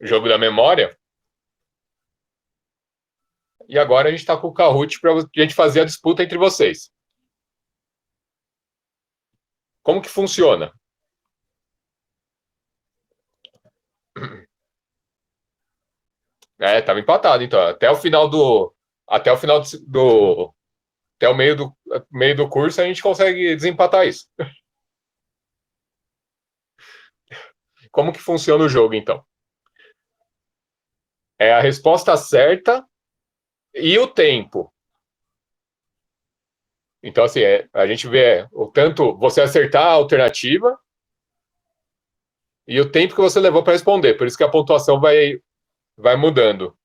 jogo da memória. E agora a gente está com o Kahoot para a gente fazer a disputa entre vocês. Como que funciona? Tava empatado, então. Até o final até o meio do curso a gente consegue desempatar isso. Como que funciona o jogo, então? É a resposta certa e o tempo. Então, assim, a gente vê o tanto você acertar a alternativa e o tempo que você levou para responder. Por isso que a pontuação vai mudando,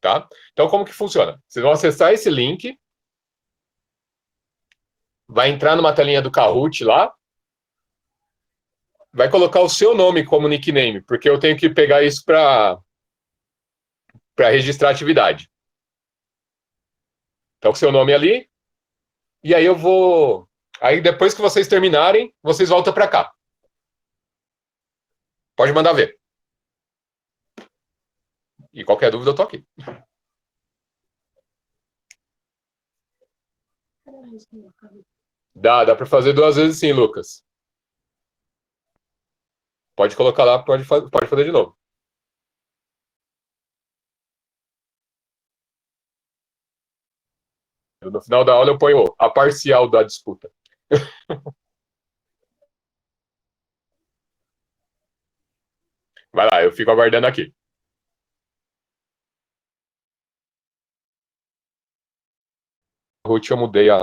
tá? Então, como que funciona? Vocês vão acessar esse link, vai entrar numa telinha do Kahoot lá, vai colocar o seu nome como nickname, porque eu tenho que pegar isso para registrar a atividade. Então, o seu nome ali, e aí eu vou. Aí depois que vocês terminarem, vocês voltam para cá. Pode mandar ver. E qualquer dúvida, eu tô aqui. Dá para fazer duas vezes sim, Lucas. Pode colocar lá, pode fazer de novo. No final da aula eu ponho a parcial da disputa. Vai lá, eu fico aguardando aqui. Ruth, eu mudei a.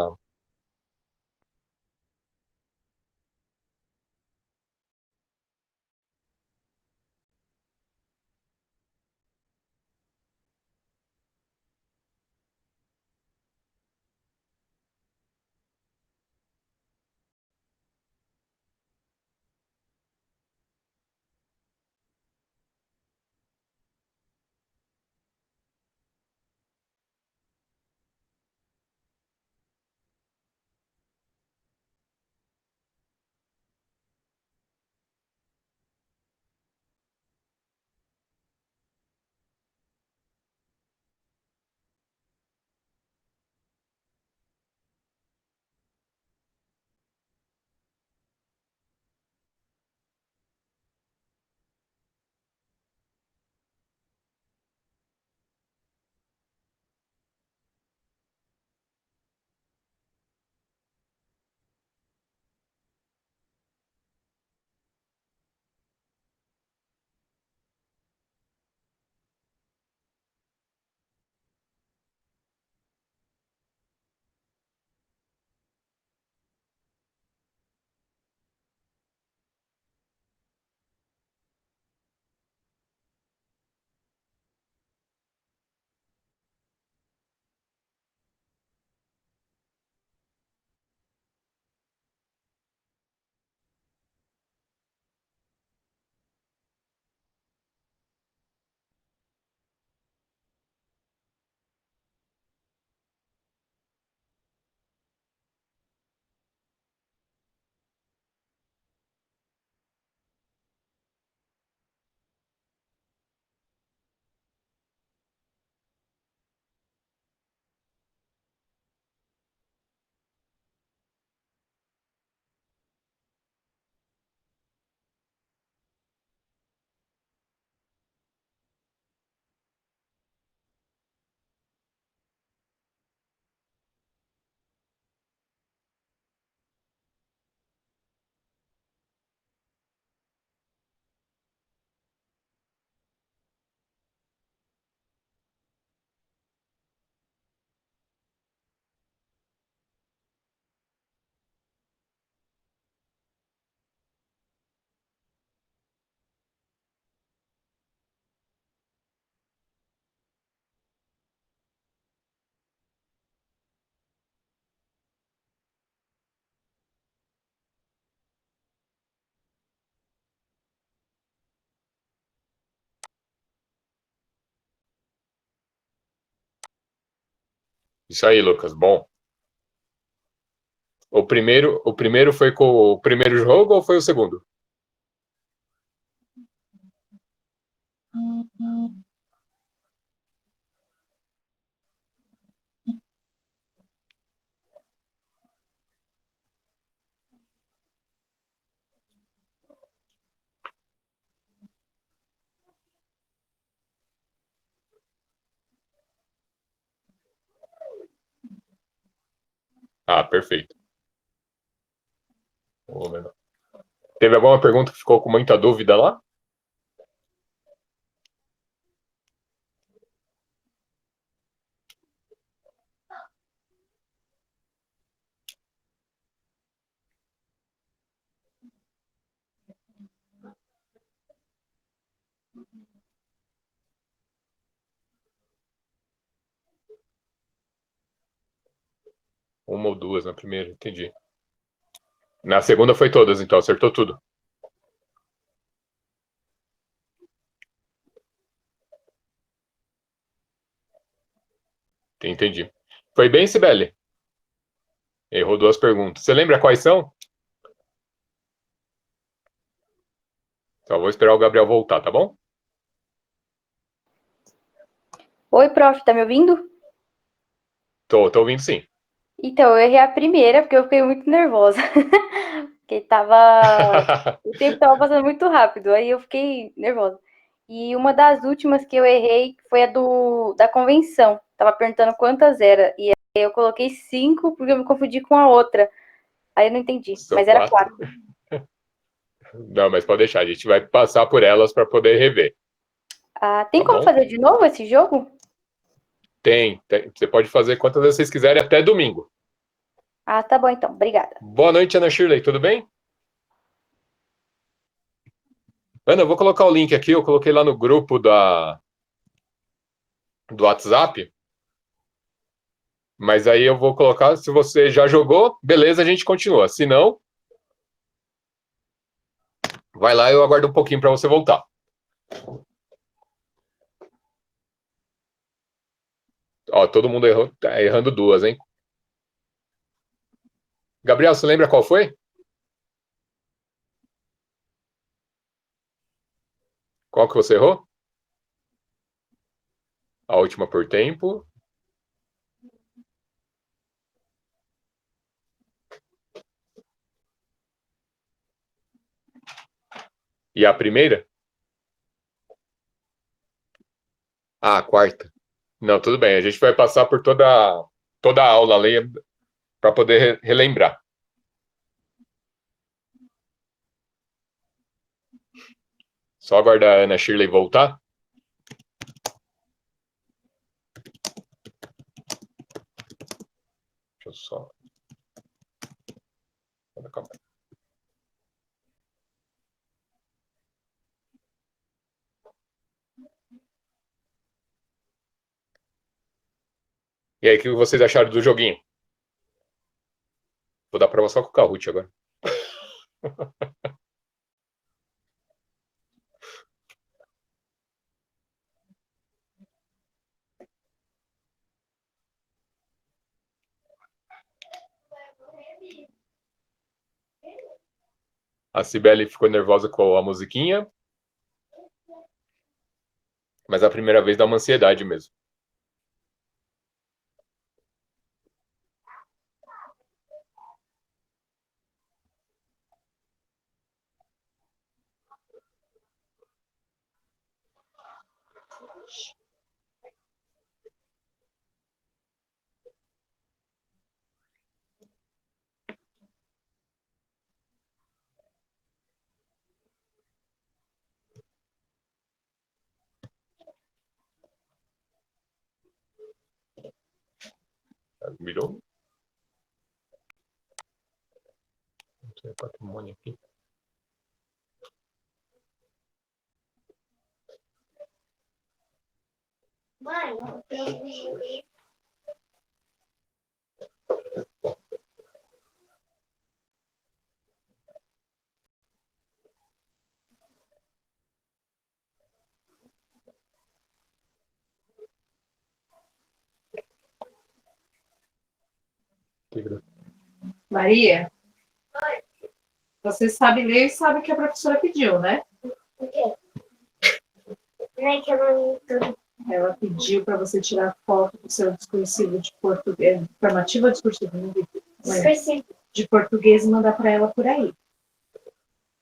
Isso aí, Lucas. Bom. O primeiro foi com o primeiro jogo ou foi o segundo? Ah, perfeito. Teve alguma pergunta que ficou com muita dúvida lá? Uma ou duas na primeira, entendi. Na segunda foi todas, então, acertou tudo. Entendi. Foi bem, Sibeli? Errou duas perguntas. Você lembra quais são? Só vou esperar o Gabriel voltar, tá bom? Oi, prof, tá me ouvindo? Tô ouvindo sim. Então, eu errei a primeira porque eu fiquei muito nervosa. Porque o tempo tava passando muito rápido, aí eu fiquei nervosa. E uma das últimas que eu errei foi a da convenção. Tava perguntando quantas era. E aí eu coloquei 5 porque eu me confundi com a outra. Aí eu não entendi, São mas era quatro. 4. Não, mas pode deixar, a gente vai passar por elas para poder rever, Ah, tem tá como bom? fazer de novo esse jogo? Tem. Você pode fazer quantas vezes vocês quiserem até domingo. Ah, tá bom então. Obrigada. Boa noite, Ana Shirley, tudo bem? Ana, eu vou colocar o link aqui, eu coloquei lá no grupo do WhatsApp, mas aí eu vou colocar, se você já jogou, beleza, a gente continua. Se não, vai lá, eu aguardo um pouquinho para você voltar. Ó, todo mundo errou, tá errando duas, hein? Gabriel, você lembra qual foi? Qual que você errou? A última por tempo. E a primeira? Ah, a quarta. Não, tudo bem. A gente vai passar por toda a aula ali para poder relembrar. Só aguardar a Ana Shirley voltar. Deixa eu só. Calma. E aí, o que vocês acharam do joguinho? Vou dar prova só com o Kahoot agora. A Cibele ficou nervosa com a musiquinha, mas a primeira vez dá uma ansiedade mesmo. Virou? Não sei, patrimônio aqui. Mãe, Maria, você sabe ler e sabe o que a professora pediu, né? o quê? Peraí que eu não tô... Ela pediu para você tirar foto do seu discursivo de português, formativo ou discursivo? Discursivo. De português e mandar para ela por aí.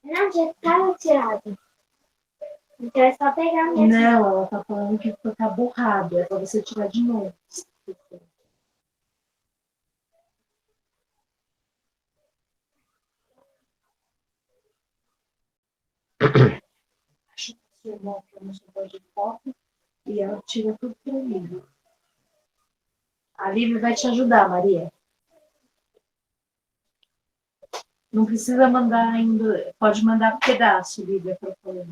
Não, já estava tirado. Então é só pegar mesmo. Não, ela tá falando que tá borrado, é para você tirar de novo. Acho que seu irmão que eu não sou de foto e ela tira tudo pelo livro. A Lívia vai te ajudar, Maria. Não precisa mandar ainda, pode mandar pedaço, Lívia, para falar.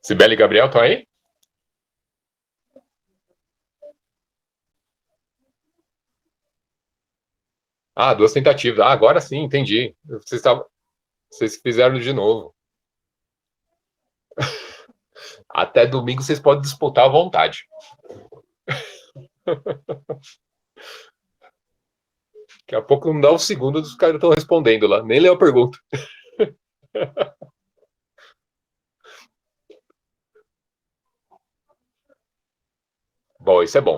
Cibele e Gabriel, estão aí? Ah, 2 tentativas. Ah, agora sim, entendi. Vocês fizeram de novo. Até domingo vocês podem disputar à vontade. Daqui a pouco não dá um segundo, os caras estão respondendo lá. Nem leu a pergunta. Bom, isso é bom.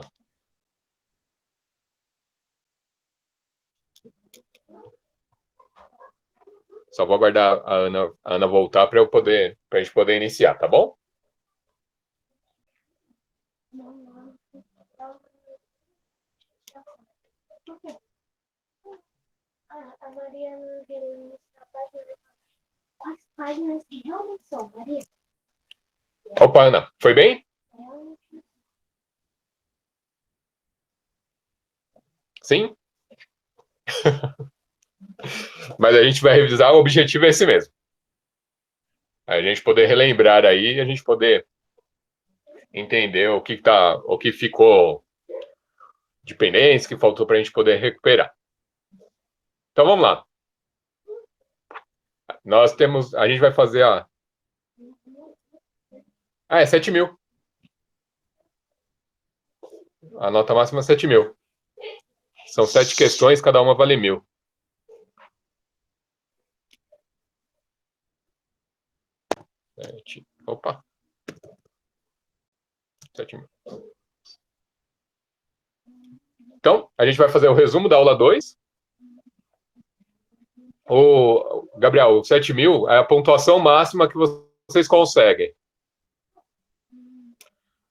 Só vou aguardar a Ana voltar para a gente poder iniciar, tá bom? A Maria não queria mostrar a página. Quais páginas que realmente são, Maria? Opa, Ana, foi bem? Sim? Mas a gente vai revisar, o objetivo é esse mesmo. A gente poder relembrar aí, a gente poder entender o que ficou de pendência, que faltou para a gente poder recuperar. Então vamos lá. A gente vai fazer é 7.000. A nota máxima é 7.000. São 7 questões, cada uma vale 1.000. Opa. 7.000. Então, a gente vai fazer o resumo da aula 2. Gabriel, o 7.000 é a pontuação máxima que vocês conseguem.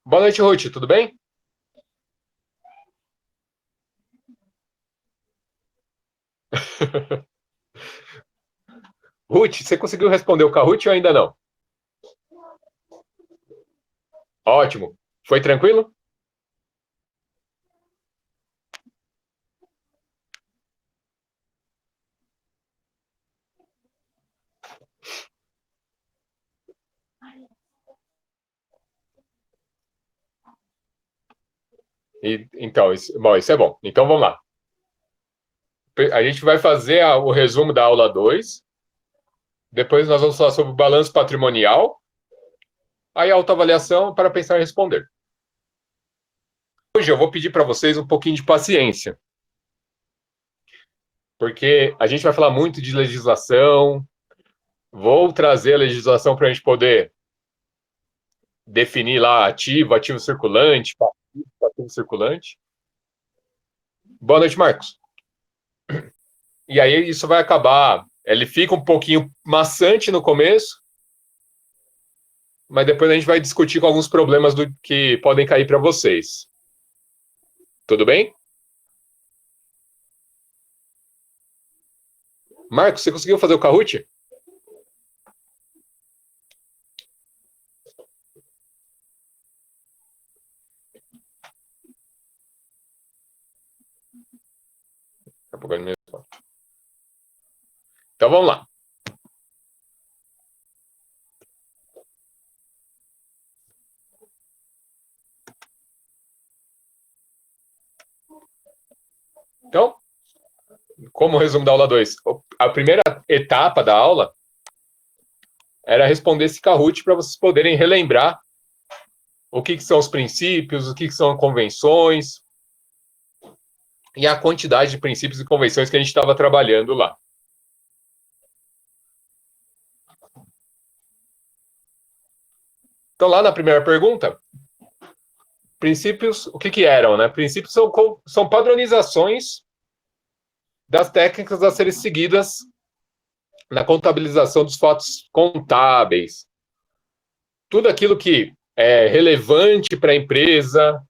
Boa noite, Ruth, tudo bem? Ruth, você conseguiu responder o Kahoot ou ainda não? Ótimo. Foi tranquilo? Então, isso é bom. Então, vamos lá. A gente vai fazer o resumo da aula 2. Depois nós vamos falar sobre o balanço patrimonial. Aí, autoavaliação para pensar em responder. Hoje eu vou pedir para vocês um pouquinho de paciência. Porque a gente vai falar muito de legislação. Vou trazer a legislação para a gente poder definir lá ativo circulante, passivo circulante. Boa noite, Marcos. E aí isso vai acabar, ele fica um pouquinho maçante no começo, mas depois a gente vai discutir com alguns problemas que podem cair para vocês. Tudo bem? Marcos, você conseguiu fazer o Kahoot? Então vamos lá. Então, como resumo da aula 2, a primeira etapa da aula era responder esse Kahoot para vocês poderem relembrar o que são os princípios, o que são convenções, e a quantidade de princípios e convenções que a gente estava trabalhando lá. Então, lá na primeira pergunta, princípios, o que eram, né? Princípios são padronizações das técnicas a serem seguidas na contabilização dos fatos contábeis. Tudo aquilo que é relevante para a empresa,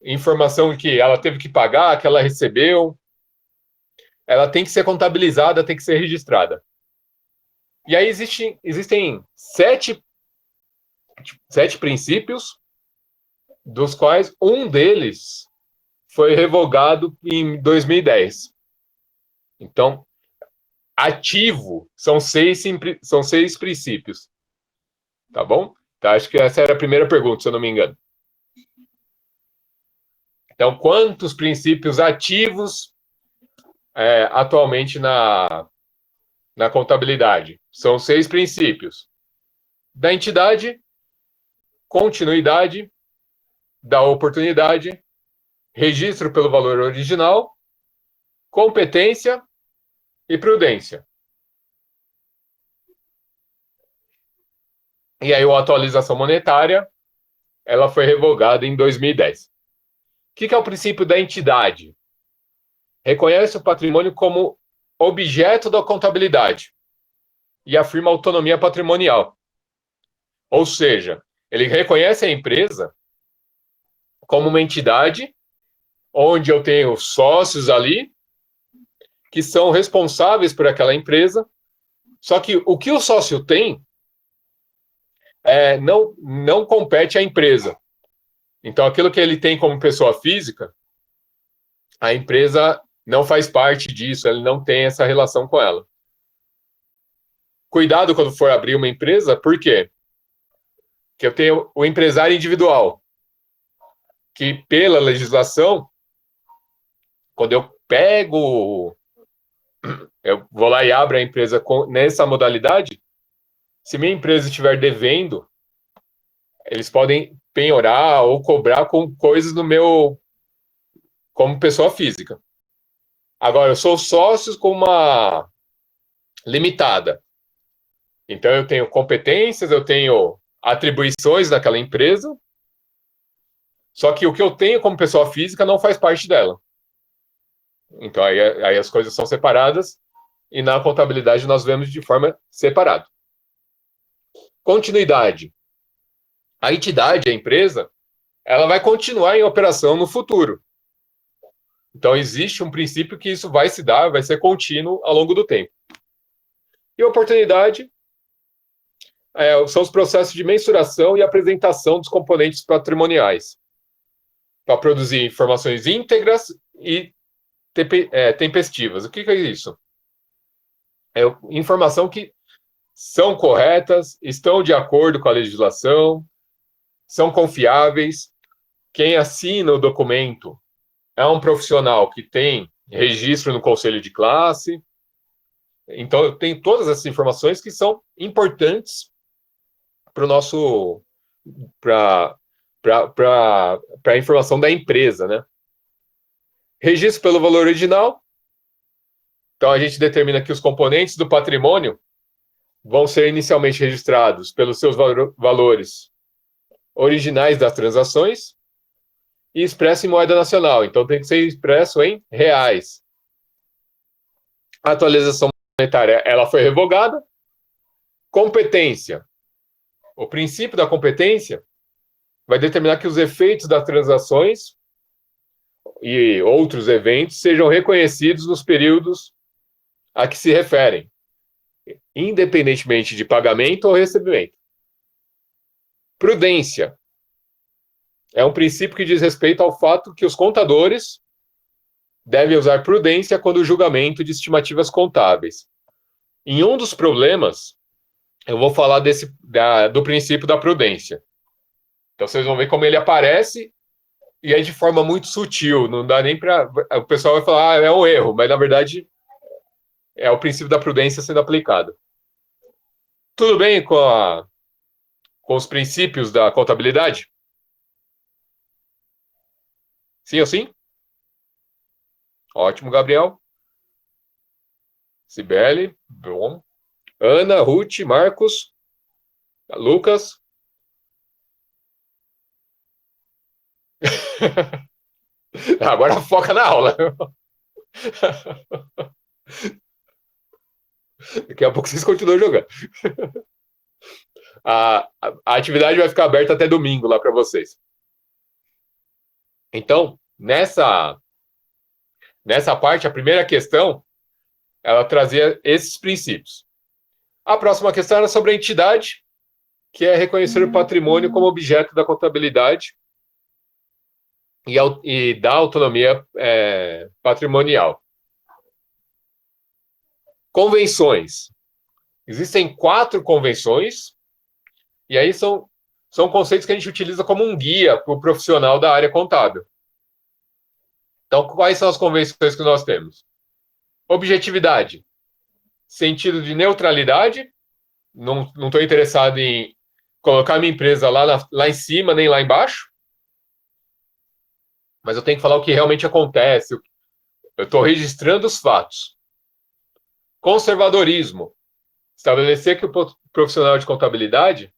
informação que ela teve que pagar, que ela recebeu, ela tem que ser contabilizada, tem que ser registrada. E aí existem sete princípios, dos quais um deles foi revogado em 2010. Então, ativo são seis princípios. Tá bom? Então, acho que essa era a primeira pergunta, se eu não me engano. Então, quantos princípios ativos atualmente na contabilidade? São 6 princípios. Da entidade, continuidade, da oportunidade, registro pelo valor original, competência e prudência. E aí a atualização monetária, ela foi revogada em 2010. O que é o princípio da entidade? Reconhece o patrimônio como objeto da contabilidade e afirma autonomia patrimonial. Ou seja, ele reconhece a empresa como uma entidade onde eu tenho sócios ali que são responsáveis por aquela empresa, só que o que o sócio tem não compete à empresa. Então, aquilo que ele tem como pessoa física, a empresa não faz parte disso, ele não tem essa relação com ela. Cuidado quando for abrir uma empresa, por quê? Porque eu tenho o empresário individual, que pela legislação, quando eu vou lá e abro a empresa nessa modalidade, se minha empresa estiver devendo, eles podem penhorar ou cobrar com coisas como pessoa física. Agora, eu sou sócio com uma limitada. Então, eu tenho competências, eu tenho atribuições daquela empresa, só que o que eu tenho como pessoa física não faz parte dela. Então, aí as coisas são separadas e na contabilidade nós vemos de forma separada. Continuidade. A entidade, a empresa, ela vai continuar em operação no futuro. Então, existe um princípio que isso vai se dar, vai ser contínuo ao longo do tempo. E oportunidade são os processos de mensuração e apresentação dos componentes patrimoniais, para produzir informações íntegras e tempestivas. O que é isso? É informação que são corretas, estão de acordo com a legislação, são confiáveis. Quem assina o documento é um profissional que tem registro no conselho de classe. Então, eu tenho todas essas informações que são importantes para a informação da empresa, né? Registro pelo valor original. Então, a gente determina que os componentes do patrimônio vão ser inicialmente registrados pelos seus valores originais das transações e expresso em moeda nacional. Então, tem que ser expresso em reais. A atualização monetária, ela foi revogada. Competência. O princípio da competência vai determinar que os efeitos das transações e outros eventos sejam reconhecidos nos períodos a que se referem, independentemente de pagamento ou recebimento. Prudência. É um princípio que diz respeito ao fato que os contadores devem usar prudência quando o julgamento de estimativas contábeis. Em um dos problemas, eu vou falar do princípio da prudência. Então, vocês vão ver como ele aparece e é de forma muito sutil. Não dá nem para... O pessoal vai falar, é um erro, mas, na verdade, é o princípio da prudência sendo aplicado. Tudo bem com os princípios da contabilidade? Sim ou sim? Ótimo, Gabriel. Cibele, bom. Ana, Ruth, Marcos, Lucas. Agora foca na aula. Daqui a pouco vocês continuam jogando. A atividade vai ficar aberta até domingo lá para vocês. Então, nessa parte, a primeira questão, ela trazia esses princípios. A próxima questão era sobre a entidade, que é reconhecer o patrimônio como objeto da contabilidade e da autonomia patrimonial. Convenções. Existem 4 convenções, e aí são conceitos que a gente utiliza como um guia para o profissional da área contábil. Então, quais são as convenções que nós temos? Objetividade. Sentido de neutralidade. Não estou interessado em colocar minha empresa lá em cima, nem lá embaixo. Mas eu tenho que falar o que realmente acontece. Eu estou registrando os fatos. Conservadorismo. Estabelecer que o profissional de contabilidade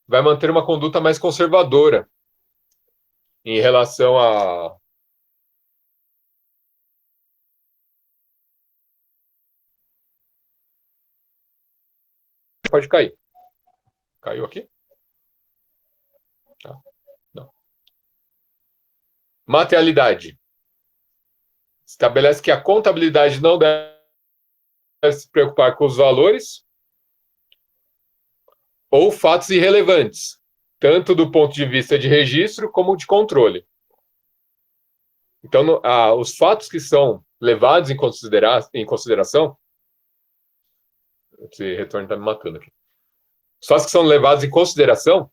vai manter uma conduta mais conservadora em relação a... Pode cair. Caiu aqui? Não. Materialidade. Estabelece que a contabilidade não deve se preocupar com os valores ou fatos irrelevantes, tanto do ponto de vista de registro como de controle. Então, os fatos que são levados em consideração... Esse retorno está me matando aqui. Os fatos que são levados em consideração,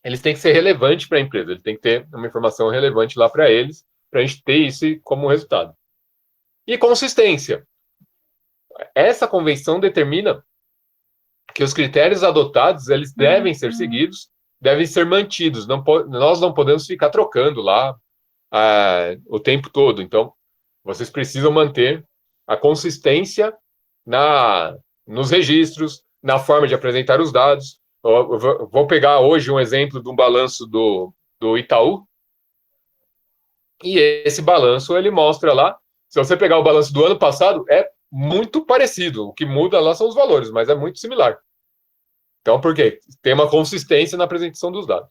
eles têm que ser relevantes para a empresa, ele tem que ter uma informação relevante lá para eles, para a gente ter isso como resultado. E consistência. Essa convenção determina que os critérios adotados, eles devem ser seguidos, devem ser mantidos. Nós não podemos ficar trocando lá o tempo todo. Então, vocês precisam manter a consistência nos registros, na forma de apresentar os dados. Eu vou pegar hoje um exemplo de um balanço do Itaú. E esse balanço, ele mostra lá, se você pegar o balanço do ano passado, é muito parecido. O que muda lá são os valores, mas é muito similar. Então, por quê? Tem uma consistência na apresentação dos dados.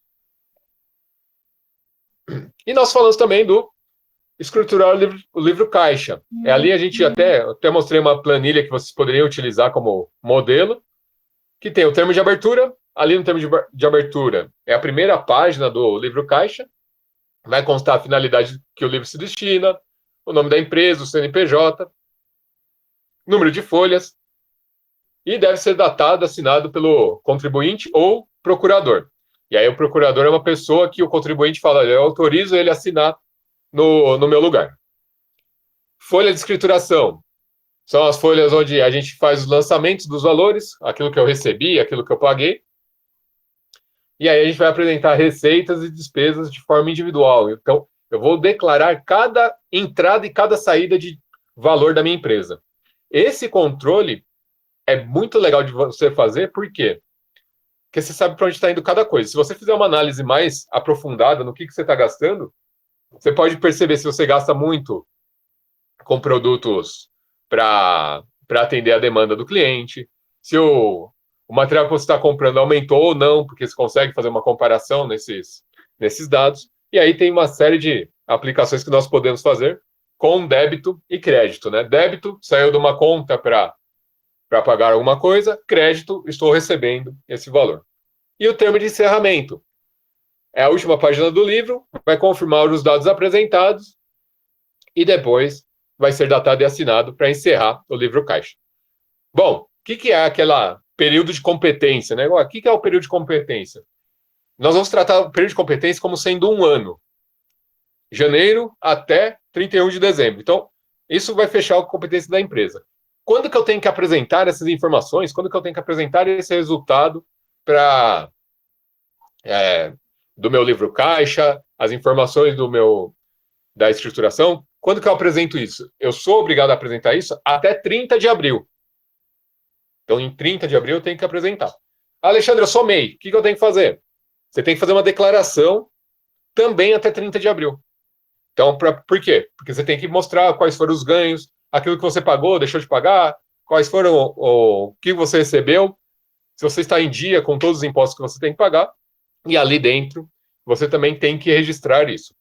E nós falamos também do escriturar o livro caixa. Ali a gente até mostrei uma planilha que vocês poderiam utilizar como modelo, que tem o termo de abertura. Ali no termo de abertura é a primeira página do livro caixa. Vai constar a finalidade que o livro se destina, o nome da empresa, o CNPJ, número de folhas, e deve ser datado, assinado pelo contribuinte ou procurador. E aí o procurador é uma pessoa que o contribuinte fala, eu autorizo ele a assinar no meu lugar. Folha de escrituração. São as folhas onde a gente faz os lançamentos dos valores, aquilo que eu recebi, aquilo que eu paguei. E aí a gente vai apresentar receitas e despesas de forma individual. Então, eu vou declarar cada entrada e cada saída de valor da minha empresa. Esse controle é muito legal de você fazer, por quê? Porque você sabe para onde está indo cada coisa. Se você fizer uma análise mais aprofundada no que você está gastando, você pode perceber se você gasta muito com produtos para atender a demanda do cliente, se o material que você está comprando aumentou ou não, porque você consegue fazer uma comparação nesses dados. E aí tem uma série de aplicações que nós podemos fazer com débito e crédito, né? Débito, saiu de uma conta para pagar alguma coisa, crédito, estou recebendo esse valor. E o termo de encerramento. É a última página do livro, vai confirmar os dados apresentados e depois vai ser datado e assinado para encerrar o livro caixa. Bom, o que é aquela período de competência, né? O que é o período de competência? Nós vamos tratar o período de competência como sendo um ano. Janeiro até 31 de dezembro. Então, isso vai fechar a competência da empresa. Quando que eu tenho que apresentar essas informações? Quando que eu tenho que apresentar esse resultado do meu livro caixa, as informações da escrituração? quando que eu apresento isso? Eu sou obrigado a apresentar isso até 30 de abril. Então, em 30 de abril, eu tenho que apresentar. Alexandre, eu sou MEI. O que eu tenho que fazer? Você tem que fazer uma declaração também até 30 de abril. Então, por quê? Porque você tem que mostrar quais foram os ganhos, aquilo que você pagou, deixou de pagar, quais foram o que você recebeu, se você está em dia com todos os impostos que você tem que pagar, e ali dentro você também tem que registrar isso.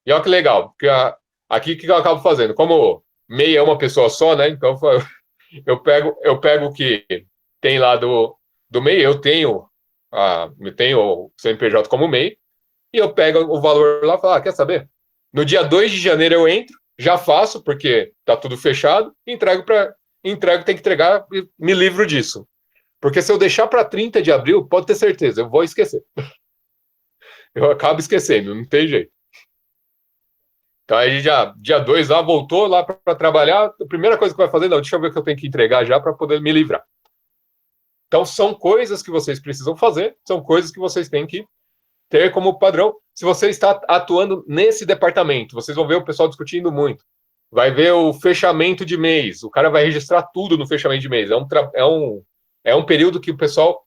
E olha que legal, porque aqui o que eu acabo fazendo? Como MEI é uma pessoa só, né? Então eu pego o que tem lá do MEI, eu tenho o CNPJ como MEI, e eu pego o valor lá e falo, quer saber? No dia 2 de janeiro eu entro, já faço, porque tá tudo fechado, entrego, tem que entregar e me livro disso. Porque se eu deixar para 30 de abril, pode ter certeza, eu vou esquecer. Eu acabo esquecendo, não tem jeito. Então aí já, dia 2 lá, voltou lá para trabalhar, a primeira coisa que vai fazer, não, deixa eu ver o que eu tenho que entregar já para poder me livrar. Então são coisas que vocês precisam fazer, são coisas que vocês têm que ter como padrão. Se você está atuando nesse departamento, vocês vão ver o pessoal discutindo muito. Vai ver o fechamento de mês, o cara vai registrar tudo no fechamento de mês. É um período que o pessoal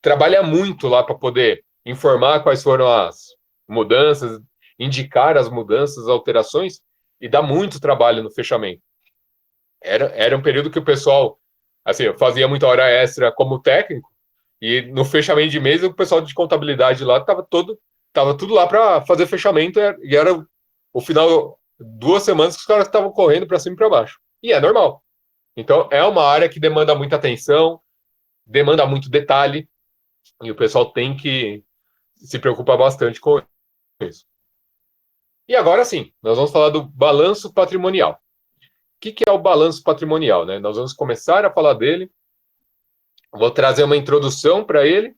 trabalha muito lá para poder informar quais foram as mudanças, indicar as mudanças, as alterações, e dá muito trabalho no fechamento. Era um período que o pessoal, assim, fazia muita hora extra como técnico, e no fechamento de mês, o pessoal de contabilidade lá estava tudo lá para fazer fechamento, e era o final, 2 semanas que os caras estavam correndo para cima e para baixo. E é normal. Então, é uma área que demanda muita atenção, demanda muito detalhe, e o pessoal tem que se preocupar bastante com isso. E agora sim, nós vamos falar do balanço patrimonial. O que é o balanço patrimonial, né? Nós vamos começar a falar dele. Vou trazer uma introdução para ele.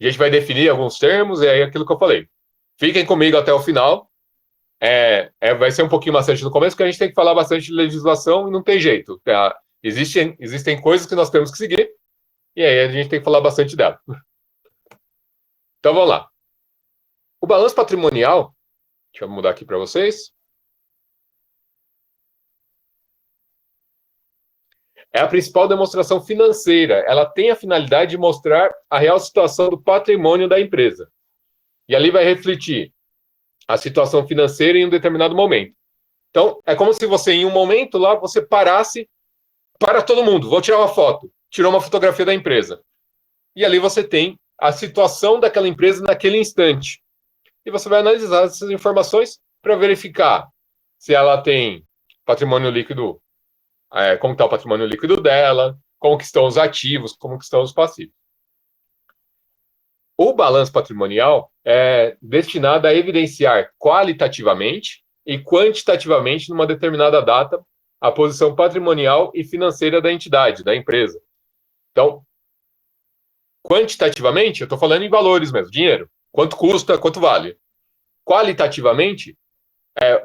A gente vai definir alguns termos, e aí aquilo que eu falei. Fiquem comigo até o final. Vai ser um pouquinho maçante no começo, porque a gente tem que falar bastante de legislação e não tem jeito. Tá? Existem coisas que nós temos que seguir, e aí a gente tem que falar bastante dela. Então vamos lá. O balanço patrimonial, deixa eu mudar aqui para vocês. É a principal demonstração financeira. Ela tem a finalidade de mostrar a real situação do patrimônio da empresa. E ali vai refletir a situação financeira em um determinado momento. Então, é como se você, em um momento lá, você parasse para todo mundo. Vou tirar uma foto. Tirou uma fotografia da empresa. E ali você tem a situação daquela empresa naquele instante. E você vai analisar essas informações para verificar se ela tem patrimônio líquido, como está o patrimônio líquido dela, como que estão os ativos, como que estão os passivos. O balanço patrimonial é destinado a evidenciar qualitativamente e quantitativamente, numa determinada data, a posição patrimonial e financeira da entidade, da empresa. Então, quantitativamente, eu estou falando em valores mesmo, dinheiro. Quanto custa, quanto vale. Qualitativamente,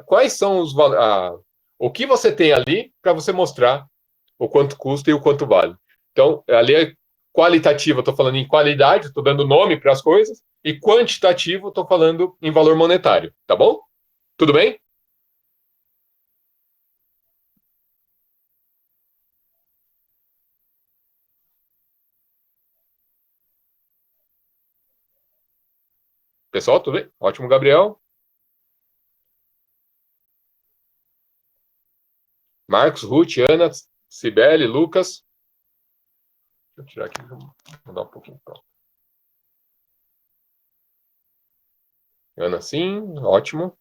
quais são o que você tem ali para você mostrar o quanto custa e o quanto vale. Então, ali é qualitativo, eu estou falando em qualidade, estou dando nome para as coisas, e quantitativo, estou falando em valor monetário, tá bom? Tudo bem? Pessoal, tudo bem? Ótimo, Gabriel. Marcos, Ruth, Ana, Cibele, Lucas. Deixa eu tirar aqui, vou mudar um pouquinho. Pronto. Ana, sim, ótimo.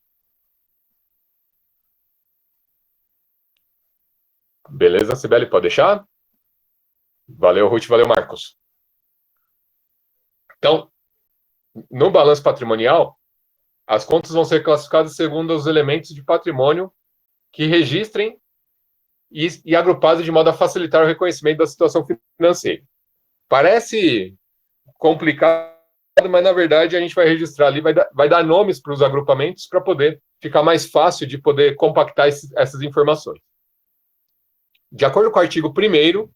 Beleza, Cibele, pode deixar? Valeu, Ruth, valeu, Marcos. Então, no balanço patrimonial, as contas vão ser classificadas segundo os elementos de patrimônio que registrem e agrupadas de modo a facilitar o reconhecimento da situação financeira. Parece complicado, mas na verdade a gente vai registrar ali, vai dar nomes para os agrupamentos para poder ficar mais fácil de poder compactar essas informações. De acordo com o artigo 1º,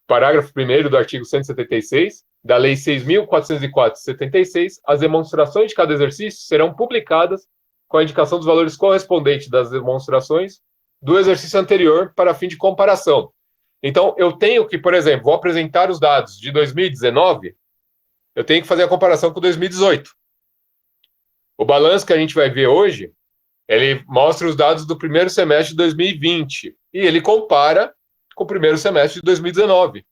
parágrafo 1º do artigo 176, da Lei 6.404/76, as demonstrações de cada exercício serão publicadas com a indicação dos valores correspondentes das demonstrações do exercício anterior para fim de comparação. Então, eu tenho que, por exemplo, vou apresentar os dados de 2019, eu tenho que fazer a comparação com 2018. O balanço que a gente vai ver hoje, ele mostra os dados do primeiro semestre de 2020 e ele compara com o primeiro semestre de 2019.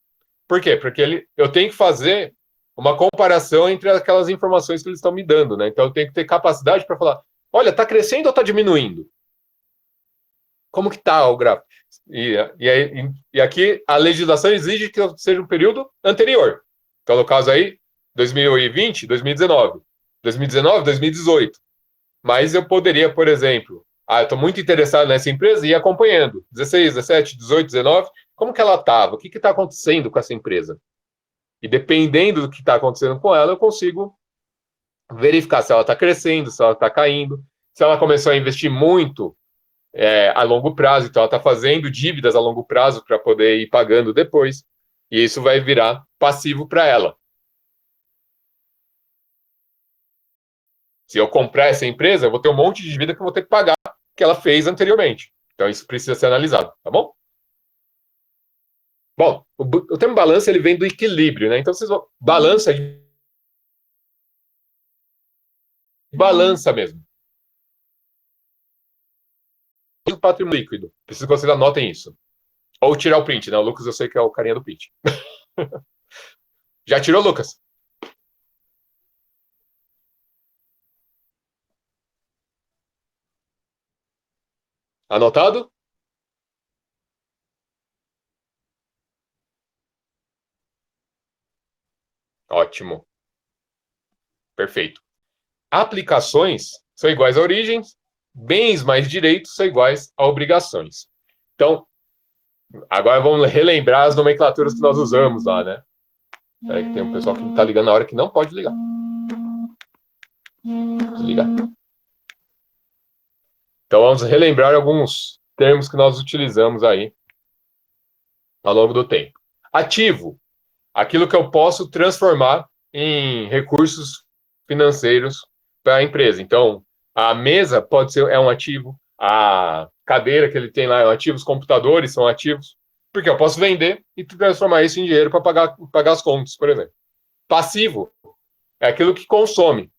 Por quê? Porque eu tenho que fazer uma comparação entre aquelas informações que eles estão me dando, né? Então eu tenho que ter capacidade para falar, olha, está crescendo ou está diminuindo? Como que está o gráfico? E aqui a legislação exige que seja um período anterior. Então, no caso aí, 2020, 2019. 2019, 2018. Mas eu poderia, por exemplo, eu estou muito interessado nessa empresa e ir acompanhando. 16, 17, 18, 19. Como que ela estava? O que está acontecendo com essa empresa? E dependendo do que está acontecendo com ela, eu consigo verificar se ela está crescendo, se ela está caindo, se ela começou a investir muito a longo prazo, então ela está fazendo dívidas a longo prazo para poder ir pagando depois, e isso vai virar passivo para ela. Se eu comprar essa empresa, eu vou ter um monte de dívida que eu vou ter que pagar que ela fez anteriormente. Então isso precisa ser analisado, tá bom? Bom, o termo balança ele vem do equilíbrio, né? Então vocês vão balança de balança mesmo. O patrimônio líquido. Preciso que vocês anotem isso. Ou tirar o print, né? O Lucas eu sei que é o carinha do print. Já tirou, Lucas? Anotado? Ótimo. Perfeito. Aplicações são iguais a origens, bens mais direitos são iguais a obrigações. Então, agora vamos relembrar as nomenclaturas que nós usamos lá, né? Peraí que tem um pessoal que está ligando na hora que não pode ligar. Desligar. Então, vamos relembrar alguns termos que nós utilizamos aí ao longo do tempo. Ativo, aquilo que eu posso transformar em recursos financeiros para a empresa. Então, a mesa pode ser um ativo, a cadeira que ele tem lá é um ativo, os computadores são ativos, porque eu posso vender e transformar isso em dinheiro para pagar as contas, por exemplo. Passivo é aquilo que consome.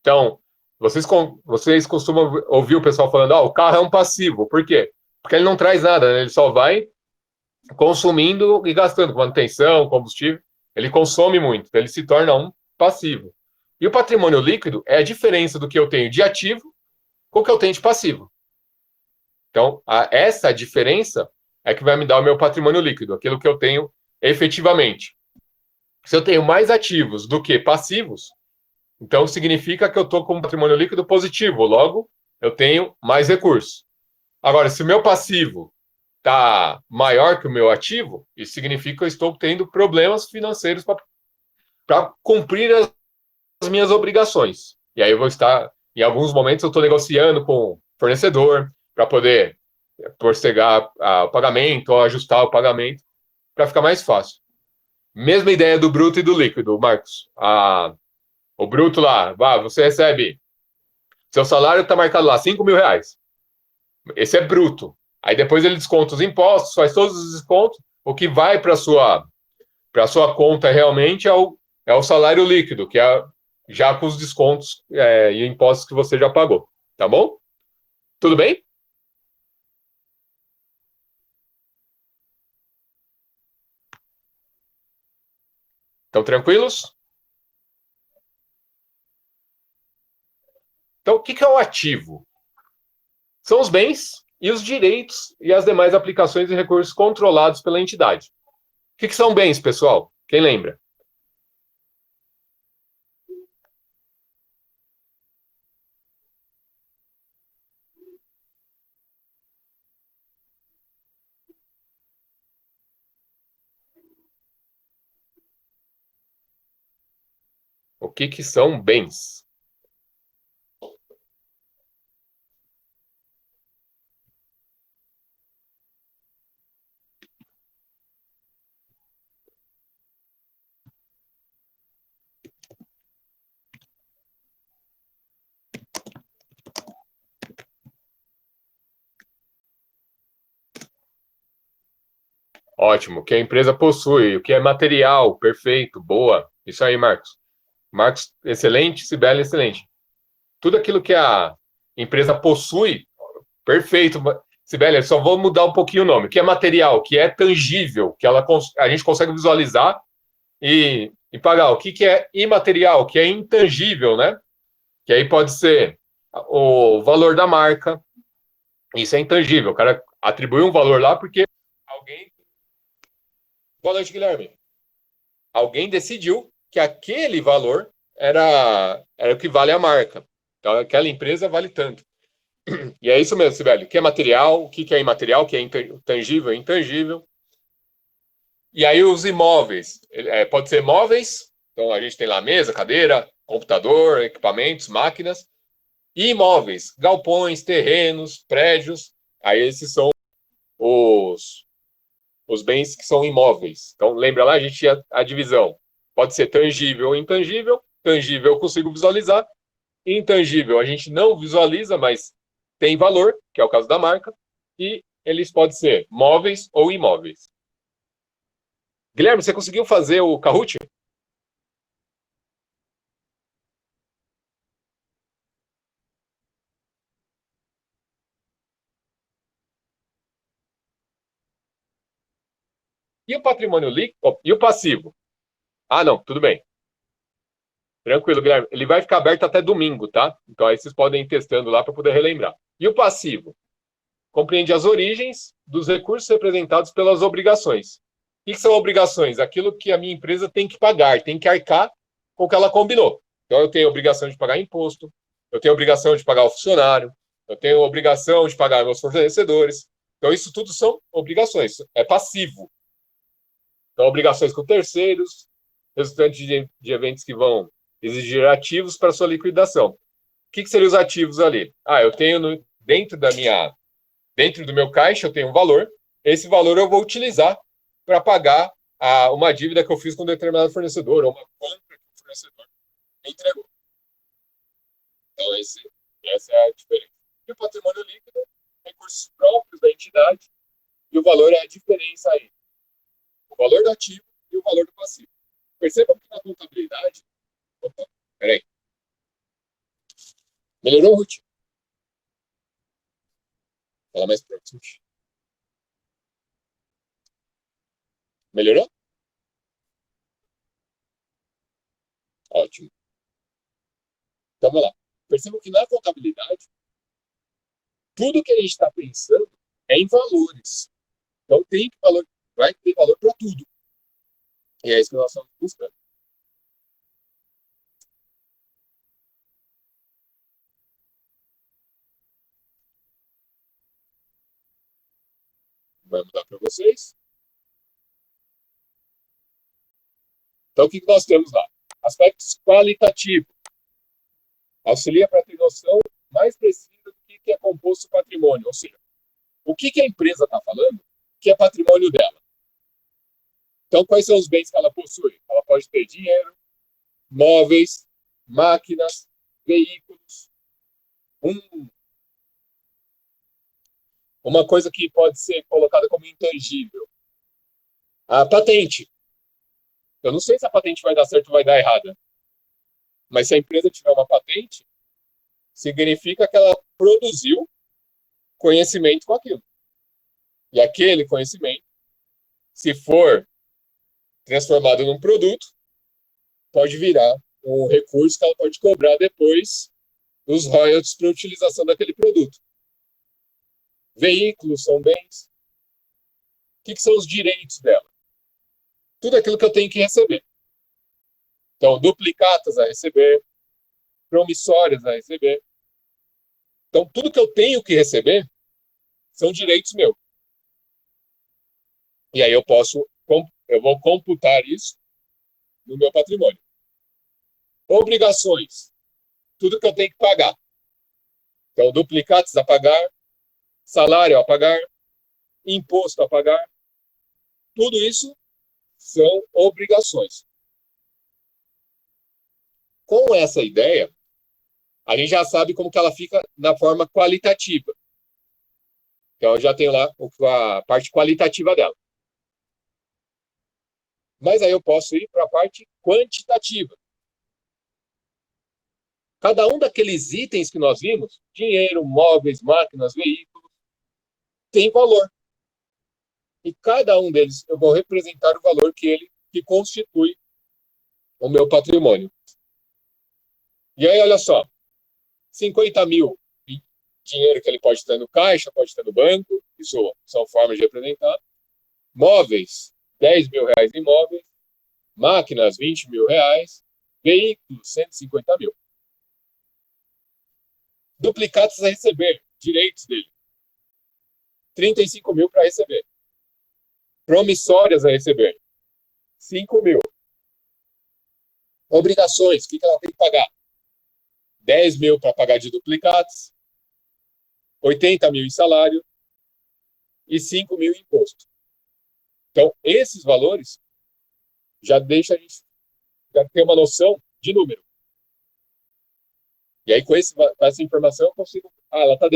Então, vocês costumam ouvir o pessoal falando, o carro é um passivo. Por quê? Porque ele não traz nada, né? Ele só vai consumindo e gastando com manutenção, combustível. Ele consome muito, então ele se torna um passivo. E o patrimônio líquido é a diferença do que eu tenho de ativo com o que eu tenho de passivo. Então, essa diferença é que vai me dar o meu patrimônio líquido, aquilo que eu tenho efetivamente. Se eu tenho mais ativos do que passivos, então significa que eu estou com um patrimônio líquido positivo, logo eu tenho mais recursos. Agora, se o meu passivo está maior que o meu ativo, isso significa que eu estou tendo problemas financeiros para cumprir as minhas obrigações. E aí eu vou estar, em alguns momentos, eu estou negociando com o fornecedor para poder postergar o pagamento ou ajustar o pagamento para ficar mais fácil. Mesma ideia do bruto e do líquido, Marcos. O bruto lá, você recebe, seu salário está marcado lá, R$ 5.000. Esse é bruto. Aí depois ele desconta os impostos, faz todos os descontos. O que vai para a sua conta realmente é o salário líquido, que é já com os descontos e impostos que você já pagou. Tá bom? Tudo bem? Estão tranquilos? Então, o que é o ativo? São os bens e os direitos e as demais aplicações e recursos controlados pela entidade. O que são bens, pessoal? Quem lembra? O que são bens? Ótimo. O que a empresa possui, o que é material, perfeito, boa. Isso aí, Marcos. Marcos, excelente. Sibeli, excelente. Tudo aquilo que a empresa possui, perfeito. Sibeli, só vou mudar um pouquinho o nome. O que é material, o que é tangível, que a gente consegue visualizar e pagar. O que é imaterial, o que é intangível, né? Que aí pode ser o valor da marca. Isso é intangível. O cara atribui um valor lá porque alguém. Boa noite, Guilherme. Alguém decidiu que aquele valor era o que vale a marca. Então, aquela empresa vale tanto. E é isso mesmo, Sibeli. O que é material, o que é imaterial, o que é intangível, intangível. E aí os imóveis. Pode ser móveis, então a gente tem lá mesa, cadeira, computador, equipamentos, máquinas. E imóveis, galpões, terrenos, prédios. Aí esses são os bens que são imóveis. Então, lembra lá, a gente tinha a divisão. Pode ser tangível ou intangível. Tangível eu consigo visualizar. Intangível a gente não visualiza, mas tem valor, que é o caso da marca. E eles podem ser móveis ou imóveis. Guilherme, você conseguiu fazer o Kahoot? E o patrimônio líquido? E o passivo? Ah, não, tudo bem. Tranquilo, Guilherme. Ele vai ficar aberto até domingo, tá? Então aí vocês podem ir testando lá para poder relembrar. E o passivo? Compreende as origens dos recursos representados pelas obrigações. O que são obrigações? Aquilo que a minha empresa tem que pagar, tem que arcar com o que ela combinou. Então eu tenho obrigação de pagar imposto, eu tenho obrigação de pagar o funcionário, eu tenho obrigação de pagar meus fornecedores. Então isso tudo são obrigações, é passivo. Então obrigações com terceiros, resultantes de eventos que vão exigir ativos para sua liquidação. O que seriam os ativos ali? Eu tenho dentro do meu caixa eu tenho um valor, esse valor eu vou utilizar para pagar uma dívida que eu fiz com um determinado fornecedor, ou uma compra que o fornecedor me entregou. Então, essa é a diferença. E o patrimônio líquido, recursos próprios da entidade, e o valor é a diferença aí. O valor do ativo e o valor do passivo. Percebam que na contabilidade... Opa, peraí. Melhorou, Ruth? Fala mais próximo. Melhorou? Ótimo. Então, vamos lá. Percebam que na contabilidade, tudo que a gente está pensando é em valores. Então, vai ter valor para tudo. E é isso que nós estamos buscando. Vai mudar para vocês. Então, o que nós temos lá? Aspectos qualitativos. Auxilia para ter noção mais precisa do que é composto o patrimônio. Ou seja, o que a empresa está falando que é patrimônio dela. Então, quais são os bens que ela possui? Ela pode ter dinheiro, móveis, máquinas, veículos. Uma coisa que pode ser colocada como intangível. A patente. Eu não sei se a patente vai dar certo ou vai dar errada. Mas se a empresa tiver uma patente, significa que ela produziu conhecimento com aquilo. E aquele conhecimento, se for transformado num produto, pode virar um recurso que ela pode cobrar depois dos royalties para a utilização daquele produto. Veículos são bens. O que são os direitos dela? Tudo aquilo que eu tenho que receber. Então, duplicatas a receber, promissórias a receber. Então, tudo que eu tenho que receber são direitos meus. E aí eu vou computar isso no meu patrimônio. Obrigações. Tudo que eu tenho que pagar. Então, duplicatas a pagar, salário a pagar, imposto a pagar. Tudo isso são obrigações. Com essa ideia, a gente já sabe como que ela fica na forma qualitativa. Então, eu já tenho lá a parte qualitativa dela. Mas aí eu posso ir para a parte quantitativa. Cada um daqueles itens que nós vimos, dinheiro, móveis, máquinas, veículos, tem valor. E cada um deles eu vou representar o valor que constitui o meu patrimônio. E aí, olha só, 50 mil em dinheiro que ele pode ter no caixa, pode ter no banco, isso são formas de representar. Móveis, 10 mil reais em móveis. Máquinas, 20 mil reais. Veículos, 150 mil. Duplicados a receber, direitos dele. 35 mil para receber. Promissórias a receber, 5 mil. Obrigações, o que ela tem que pagar? 10 mil para pagar de duplicados, 80 mil em salário e 5 mil em imposto. Então, esses valores já deixa a gente já ter uma noção de número. E aí, com essa informação, eu consigo... ela está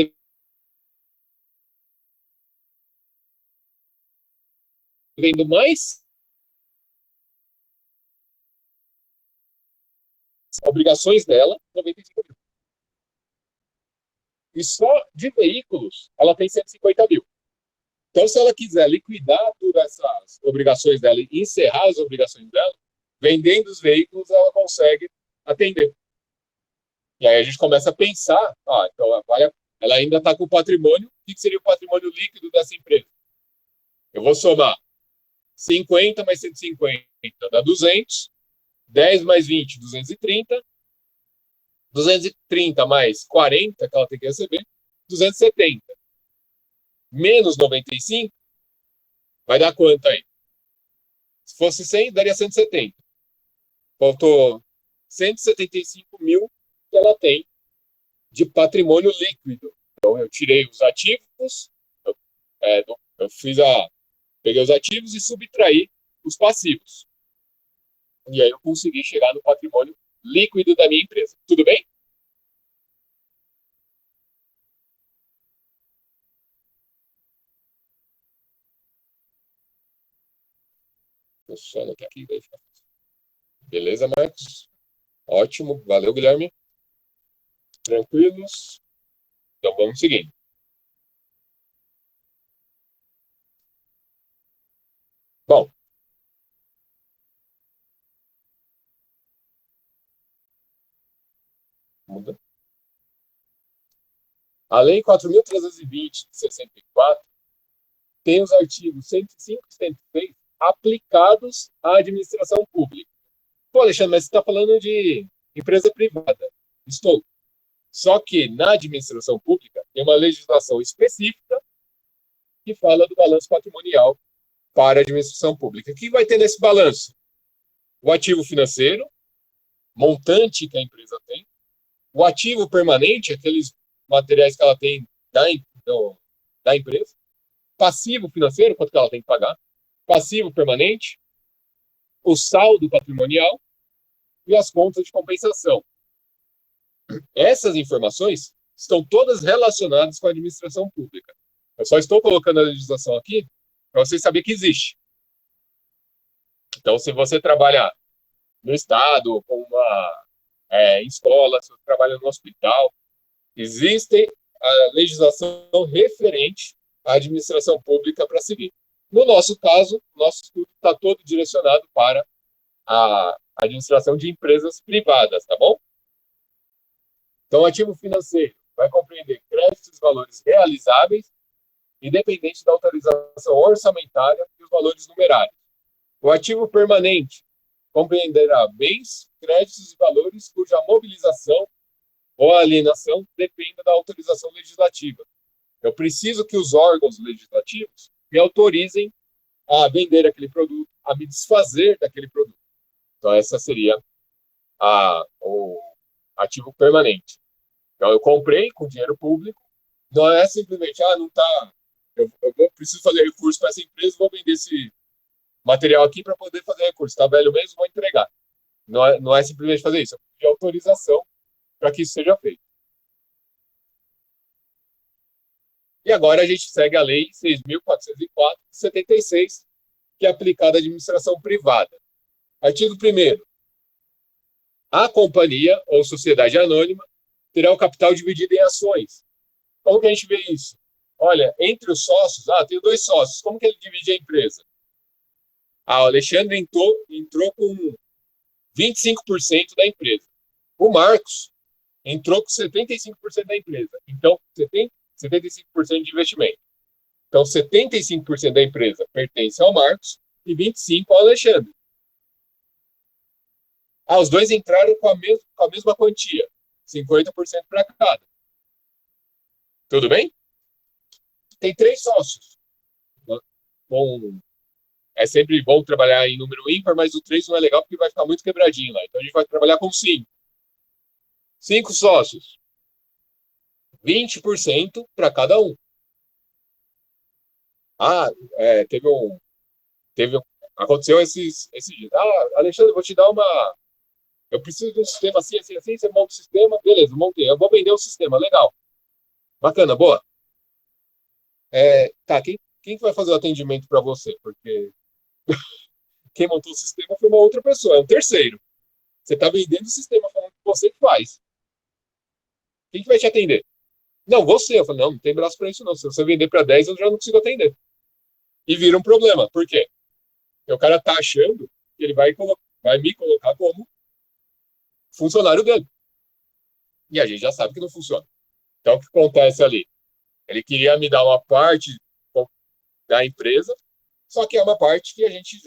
devendo mais obrigações dela, 95 mil. E só de veículos, ela tem 150 mil. Então, se ela quiser liquidar todas essas obrigações dela e encerrar as obrigações dela, vendendo os veículos, ela consegue atender. E aí a gente começa a pensar, então ela ainda está com o patrimônio, o que seria o patrimônio líquido dessa empresa? Eu vou somar 50 mais 150 dá 200, 10 mais 20, 230, 230 mais 40 que ela tem que receber, 270. Menos 95, vai dar quanto aí? Se fosse 100, daria 170. Faltou 175 mil que ela tem de patrimônio líquido. Então, eu tirei os ativos, peguei os ativos e subtraí os passivos. E aí eu consegui chegar no patrimônio líquido da minha empresa. Tudo bem? Funciona aqui. Beleza, Marcos? Ótimo. Valeu, Guilherme. Tranquilos? Então vamos seguindo. Bom, muda. A Lei 4.320 de 64 tem os artigos 105 e 106 aplicados à administração pública. Pô, Alexandre, mas você está falando de empresa privada. Estou. Só que na administração pública tem uma legislação específica que fala do balanço patrimonial para a administração pública. O que vai ter nesse balanço? O ativo financeiro, montante que a empresa tem, o ativo permanente, aqueles materiais que ela tem da empresa, passivo financeiro, quanto que ela tem que pagar, passivo permanente, o saldo patrimonial e as contas de compensação. Essas informações estão todas relacionadas com a administração pública. Eu só estou colocando a legislação aqui para vocês saberem que existe. Então, se você trabalha no Estado, em escola, se você trabalha no hospital, existe a legislação referente à administração pública para seguir. No nosso caso, nosso estudo está todo direcionado para a administração de empresas privadas, tá bom? Então, o ativo financeiro vai compreender créditos e valores realizáveis, independente da autorização orçamentária e os valores numerários. O ativo permanente compreenderá bens, créditos e valores cuja mobilização ou alienação dependa da autorização legislativa. Eu preciso que os órgãos legislativos me autorizem a vender aquele produto, a me desfazer daquele produto. Então, essa seria o ativo permanente. Então, eu comprei com dinheiro público, não é simplesmente, não está, preciso fazer recurso para essa empresa, vou vender esse material aqui para poder fazer recurso. Está velho mesmo, vou entregar. Não é simplesmente fazer isso, eu preciso de autorização para que isso seja feito. E agora a gente segue a Lei 6.404 de 76, que é aplicada à administração privada. Artigo 1º. A companhia ou sociedade anônima terá o capital dividido em ações. Como que a gente vê isso? Olha, entre os sócios, tem 2 sócios. Como que ele divide a empresa? O Alexandre entrou com 25% da empresa. O Marcos entrou com 75% da empresa. Então, 75% de investimento. Então, 75% da empresa pertence ao Marcos e 25% ao Alexandre. Os dois entraram com a mesma quantia, 50% para cada. Tudo bem? Tem 3 sócios. Bom, é sempre bom trabalhar em número ímpar, mas o 3 não é legal porque vai ficar muito quebradinho lá. Então a gente vai trabalhar com 5. 5 sócios. 20% para cada um. Aconteceu esses dias. Alexandre, eu vou te dar uma. Eu preciso de um sistema assim, assim, assim. Você monta o sistema, beleza, montei. Eu vou vender o sistema, legal. Bacana, boa. Quem que vai fazer o atendimento para você? Porque quem montou o sistema foi uma outra pessoa, é um terceiro. Você está vendendo o sistema falando que você que faz. Quem que vai te atender? Não, você. Eu falei, não tem braço para isso não. Se você vender para 10, eu já não consigo atender. E vira um problema. Por quê? Porque o cara tá achando que ele vai me colocar como funcionário dele. E a gente já sabe que não funciona. Então, o que acontece ali? Ele queria me dar uma parte da empresa, só que é uma parte que a gente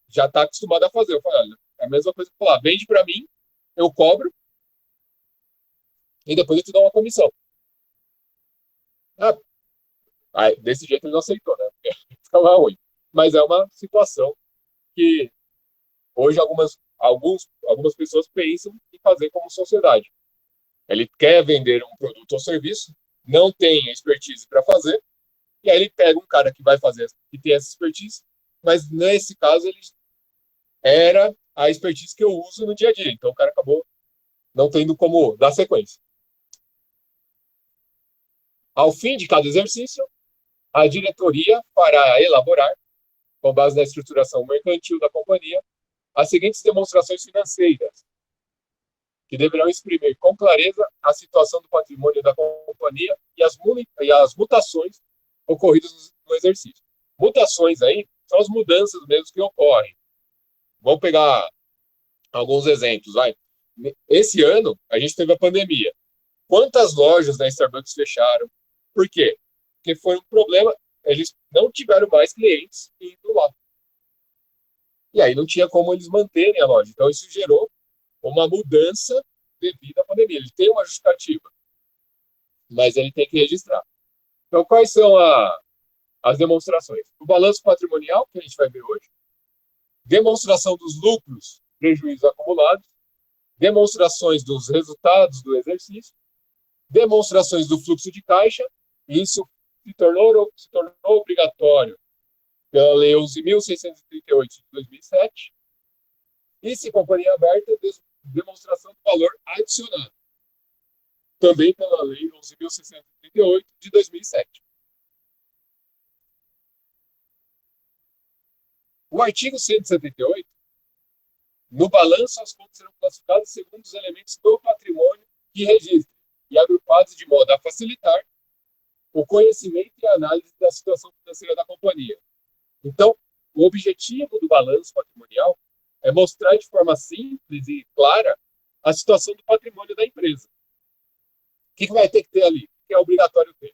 já está acostumado a fazer. Eu falei, olha, é a mesma coisa que falar, vende para mim, eu cobro, e depois eu te dou uma comissão. Desse jeito ele não aceitou, né? Porque ficava ruim. Mas é uma situação que hoje algumas pessoas pensam em fazer como sociedade. Ele quer vender um produto ou serviço, não tem expertise para fazer, e aí ele pega um cara que vai fazer, que tem essa expertise, mas nesse caso ele era a expertise que eu uso no dia a dia. Então o cara acabou não tendo como dar sequência. Ao fim de cada exercício, a diretoria fará elaborar, com base na estruturação mercantil da companhia, as seguintes demonstrações financeiras, que deverão exprimir com clareza a situação do patrimônio da companhia e as mutações ocorridas no exercício. Mutações aí são as mudanças mesmo que ocorrem. Vamos pegar alguns exemplos. Esse ano, a gente teve a pandemia. Quantas lojas da Starbucks fecharam? Por quê? Porque foi um problema, eles não tiveram mais clientes indo lá. E aí não tinha como eles manterem a loja. Então isso gerou uma mudança devido à pandemia. Ele tem uma justificativa, mas ele tem que registrar. Então, quais são as demonstrações? O balanço patrimonial, que a gente vai ver hoje, demonstração dos lucros, prejuízos acumulados, demonstrações dos resultados do exercício, demonstrações do fluxo de caixa, e isso se tornou obrigatório pela Lei 11.638 de 2007, e se companhia aberta, demonstração do valor adicionado, também pela Lei 11.638 de 2007. O artigo 178, no balanço, as contas serão classificadas segundo os elementos do patrimônio que registre e agrupados de modo a facilitar o conhecimento e a análise da situação financeira da companhia. Então, o objetivo do balanço patrimonial é mostrar de forma simples e clara a situação do patrimônio da empresa. O que vai ter que ter ali? O que é obrigatório ter?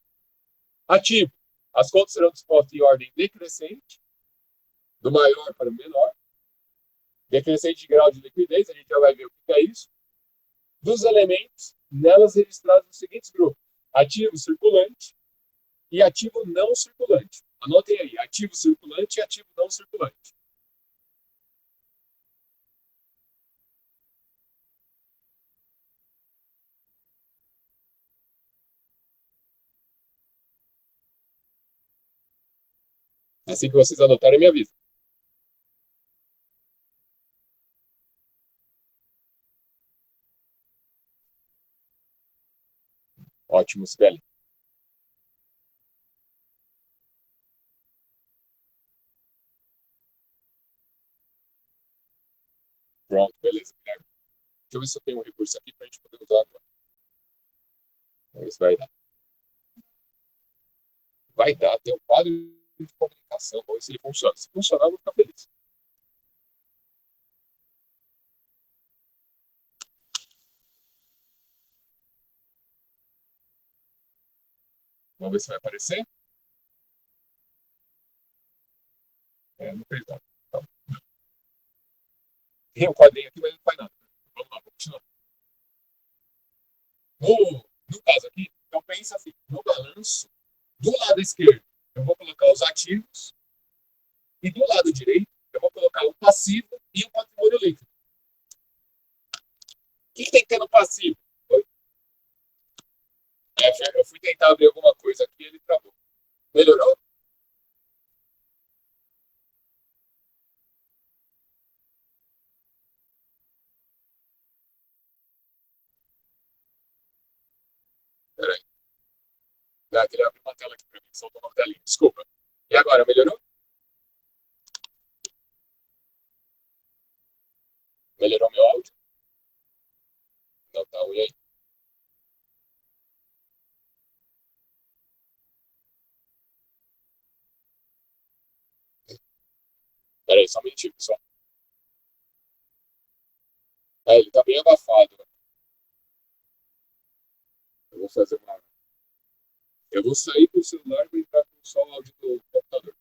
Ativo. As contas serão dispostas em ordem decrescente, do maior para o menor. Decrescente de grau de liquidez, a gente já vai ver o que é isso. Dos elementos, nelas registrados nos seguintes grupos: ativo circulante e ativo não circulante. Anotem aí, ativo circulante e ativo não circulante. Assim que vocês anotarem, me avisa. Ótimo, Sibeli. eu ver se eu tenho um recurso aqui para a gente poder usar agora. Vamos ver se vai dar. Vai dar, tem um quadro de comunicação, vamos ver se ele funciona. Se funcionar, eu vou ficar feliz. Vamos ver se vai aparecer. Não fez nada. Tá. Tem um quadrinho aqui, mas não faz nada. Vamos lá, vamos continuar. No caso aqui, então pensa assim, no balanço, do lado esquerdo, eu vou colocar os ativos e do lado direito, eu vou colocar o passivo e o patrimônio líquido. O que tem que ter no passivo? Eu fui tentar abrir alguma coisa aqui e ele travou. Melhorou? Peraí. Ele abriu uma tela aqui para mim, soltou uma telinha. Desculpa. E agora, melhorou? Melhorou meu áudio? Não, tá ruim aí. Peraí, só um minutinho, pessoal. Ele tá bem abafado. Né? Eu vou fazer uma. Eu vou sair do celular e vou entrar com só o áudio do computador.